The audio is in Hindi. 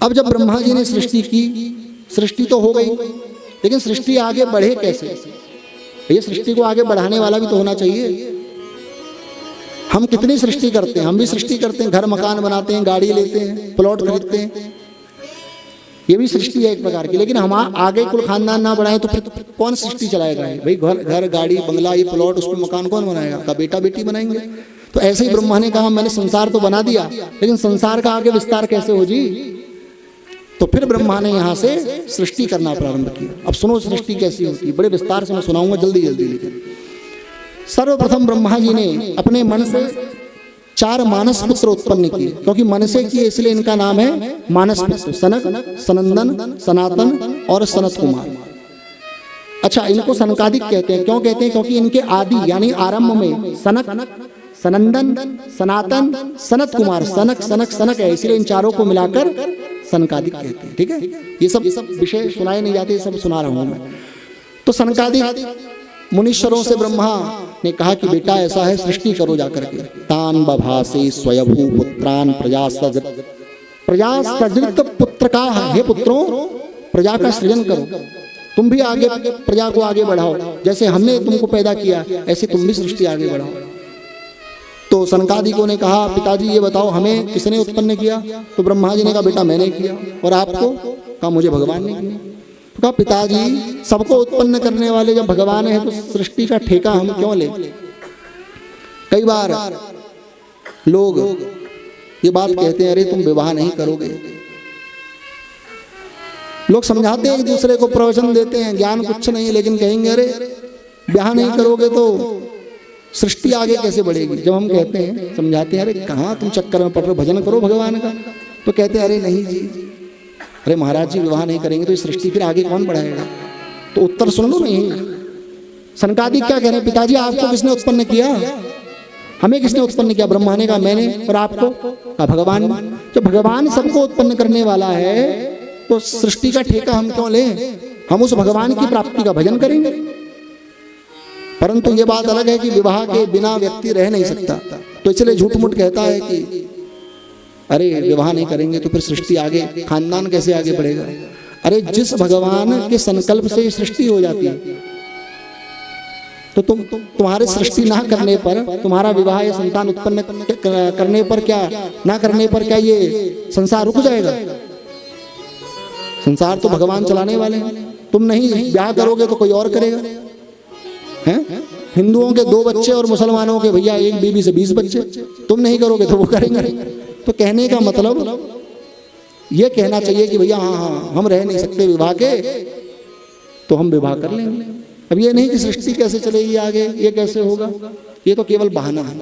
अब जब ब्रह्मा जी ने सृष्टि की, सृष्टि तो हो गई, लेकिन सृष्टि आगे बढ़े कैसे? ये सृष्टि को आगे बढ़ाने वाला भी तो होना चाहिए। हम कितनी सृष्टि करते हैं, हम भी सृष्टि करते हैं, घर मकान बनाते हैं, गाड़ी लेते हैं, प्लॉट खरीदते हैं, ये भी सृष्टि है एक प्रकार की। लेकिन हम आगे कुल खानदान ना बढ़ाएं तो फिर कौन सृष्टि चलाएगा? भाई घर गाड़ी बंगला ये प्लॉट, उसमें मकान कौन बनाएगा? का बेटा बेटी बनाएंगे। तो ऐसे ही ब्रह्मा ने कहा मैंने संसार तो बना दिया, लेकिन संसार का आगे विस्तार कैसे हो जी? तो फिर ब्रह्मा ने यहाँ से सृष्टि करना प्रारंभ किया। अब सुनो सृष्टि कैसी होती है, बड़े विस्तार से मैं सुनाऊंगा जल्दी जल्दी। लेकिन सर्वप्रथम ब्रह्मा जी ने अपने मन से 4 मानस पुत्र उत्पन्न किए, क्योंकि मन से किए इसलिए इनका नाम है मानस पुत्र। सनक, सनंदन, सनातन और सनत कुमार। अच्छा, इनको सनकादिक कहते हैं। क्यों कहते हैं? क्योंकि इनके आदि यानी आरंभ में सनक, सनंदन, सनातन, सनत कुमार, सनक सनक सनक है, इसलिए इन चारों को मिलाकर सनकादिक कहते हैं। ठीक है, ये सब विषय सुनाए नहीं जाते, सब सुना रहा हूं मैं। तो सनकादिक मुनीश्वरों से ब्रह्मा ने कहा कि बेटा ऐसा है, सृष्टि करो जाकर के। तान बभासे स्वयभू पुत्रान प्रजा सजृत पुत्र का, हे पुत्रों प्रजा का सृजन करो, तुम भी आगे प्रजा को आगे बढ़ाओ, जैसे हमने तुमको पैदा किया ऐसे तुम भी सृष्टि आगे बढ़ाओ। तो सनकादिकों ने कहा पिताजी ये बताओ हमें किसने उत्पन्न किया? तो ब्रह्मा जी ने कहा बेटा मैंने किया। और आपको? कहा मुझे भगवान ने किया। तो कहा पिताजी सबको उत्पन्न करने वाले जब भगवान है तो सृष्टि का ठेका हम क्यों ले? कई बार लोग ये बात कहते हैं अरे तुम विवाह नहीं करोगे। लोग समझाते हैं एक दूसरे को, प्रवचन देते हैं, ज्ञान कुछ नहीं है, लेकिन कहेंगे अरे ब्याह नहीं करोगे तो सृष्टि आगे कैसे बढ़ेगी? जब हम कहते हैं समझाते हैं अरे कहाँ तुम चक्कर में पड़ रहे हो, भजन करो भगवान का, तो कहते हैं अरे नहीं जी, अरे महाराज जी विवाह नहीं करेंगे तो ये सृष्टि फिर आगे कौन बढ़ाएगा? तो उत्तर सुन लो नहीं। सनकादिक क्या कह रहे हैं? पिताजी आपको किसने उत्पन्न किया? हमें किसने उत्पन्न किया? ब्रह्मा ने कहा मैंने। और आपको? कहा भगवान। जब भगवान सबको उत्पन्न करने वाला है तो सृष्टि का ठेका हम क्यों लें? हम उस भगवान की प्राप्ति का भजन करेंगे। परंतु ये बात अलग है कि विवाह के बिना व्यक्ति रह नहीं सकता, तो इसलिए झूठ मूठ कहता है कि अरे विवाह नहीं करेंगे तो फिर सृष्टि आगे, खानदान कैसे आगे बढ़ेगा? अरे जिस भगवान के संकल्प से सृष्टि हो जाती है तो तुम्हारे सृष्टि ना करने पर, तुम्हारा विवाह या संतान उत्पन्न करने पर क्या ना करने पर क्या ये संसार रुक जाएगा? संसार तो भगवान चलाने वाले हैं। तुम नहीं ब्याह करोगे तो कोई और करेगा। हैं? हिंदुओं के 2 बच्चे और मुसलमानों के भैया एक बीवी से 20 बच्चे, तुम नहीं करोगे तो वो करेंगे। तो कहने का मतलब ये कहना चाहिए कि भैया हाँ हम रह नहीं सकते विवाह के, तो हम विवाह कर लेंगे। अब ये नहीं कि सृष्टि कैसे चलेगी आगे, ये कैसे होगा, ये तो केवल बहाना है।